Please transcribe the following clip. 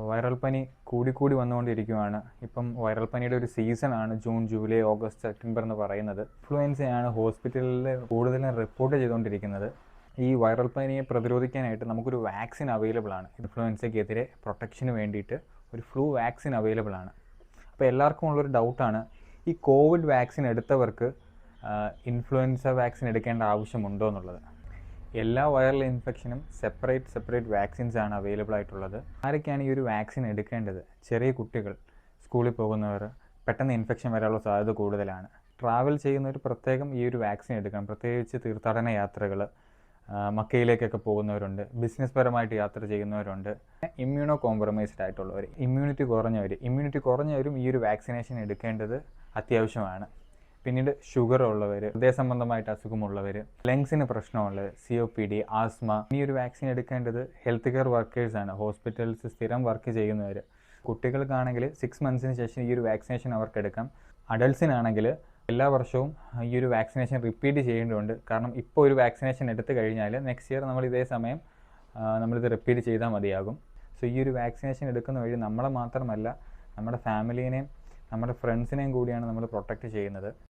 Viral പനി കൂടി വന്നുകൊണ്ടിരിക്കുകയാണ്. ഇപ്പം വൈറൽ പനിയുടെ ഒരു സീസണാണ് ജൂൺ, ജൂലൈ, ഓഗസ്റ്റ്, സെപ്റ്റംബർ എന്ന് പറയുന്നത്. ഇൻഫ്ലുവൻസയാണ് ഹോസ്പിറ്റലിൽ കൂടുതലും റിപ്പോർട്ട് ചെയ്തുകൊണ്ടിരിക്കുന്നത്. ഈ വൈറൽ പനിയെ പ്രതിരോധിക്കാനായിട്ട് നമുക്കൊരു വാക്സിൻ അവൈലബിൾ ആണ്. ഇൻഫ്ലുവൻസയ്ക്കെതിരെ പ്രൊട്ടക്ഷന് വേണ്ടിയിട്ട് ഒരു ഫ്ലൂ വാക്സിൻ അവൈലബിൾ ആണ്. അപ്പോൾ എല്ലാവർക്കും ഉള്ളൊരു ഡൗട്ടാണ്, ഈ കോവിഡ് വാക്സിൻ എടുത്തവർക്ക് ഇൻഫ്ലുവൻസ വാക്സിൻ എടുക്കേണ്ട ആവശ്യമുണ്ടോ എന്നുള്ളത്. എല്ലാ വൈറൽ ഇൻഫെക്ഷനും സെപ്പറേറ്റ് വാക്സിൻസ് ആണ് അവൈലബിൾ ആയിട്ടുള്ളത്. ആരൊക്കെയാണ് ഈ ഒരു വാക്സിൻ എടുക്കേണ്ടത്? ചെറിയ കുട്ടികൾ, സ്കൂളിൽ പോകുന്നവർ, പെട്ടെന്ന് ഇൻഫെക്ഷൻ വരാനുള്ള സാധ്യത കൂടുതലാണ്. ട്രാവൽ ചെയ്യുന്നവർ പ്രത്യേകം ഈ ഒരു വാക്സിൻ എടുക്കണം. പ്രത്യേകിച്ച് തീർത്ഥാടന യാത്രകൾ, മക്കയിലേക്കൊക്കെ പോകുന്നവരുണ്ട്, ബിസിനസ് പരമായിട്ട് യാത്ര ചെയ്യുന്നവരുണ്ട്, ഇമ്മ്യൂണോ കോംപ്രമൈസ്ഡ് ആയിട്ടുള്ളവർ, ഇമ്മ്യൂണിറ്റി കുറഞ്ഞവരും ഈ ഒരു വാക്സിനേഷൻ എടുക്കേണ്ടത് അത്യാവശ്യമാണ്. പിന്നീട് ഷുഗർ ഉള്ളവർ, ഹൃദയ സംബന്ധമായിട്ട് അസുഖമുള്ളവർ, ലങ്സിന് പ്രശ്നമുള്ളവർ, COPD, ആസ്മ, ഈ ഒരു വാക്സിൻ എടുക്കേണ്ടത് ഹെൽത്ത് കെയർ വർക്കേഴ്സാണ്, ഹോസ്പിറ്റൽസ് സ്ഥിരം വർക്ക് ചെയ്യുന്നവർ. കുട്ടികൾക്കാണെങ്കിൽ 6 മന്ത്സിന് ശേഷം ഈ ഒരു വാക്സിനേഷൻ അവർക്ക് എടുക്കാം. അഡൾട്ട്സിനാണെങ്കിൽ എല്ലാ വർഷവും ഈ ഒരു വാക്സിനേഷൻ റിപ്പീറ്റ് ചെയ്യേണ്ടതുണ്ട്. കാരണം ഇപ്പോൾ ഒരു വാക്സിനേഷൻ എടുത്തു കഴിഞ്ഞാൽ നെക്സ്റ്റ് ഇയർ നമ്മൾ ഇതേ സമയം നമ്മളിത് റിപ്പീറ്റ് ചെയ്താൽ മതിയാകും. സോ ഈ ഒരു വാക്സിനേഷൻ എടുക്കുന്ന വഴി നമ്മളെ മാത്രമല്ല, നമ്മുടെ ഫാമിലീനെയും നമ്മുടെ ഫ്രണ്ട്സിനെയും കൂടിയാണ് നമ്മൾ പ്രൊട്ടക്റ്റ് ചെയ്യുന്നത്.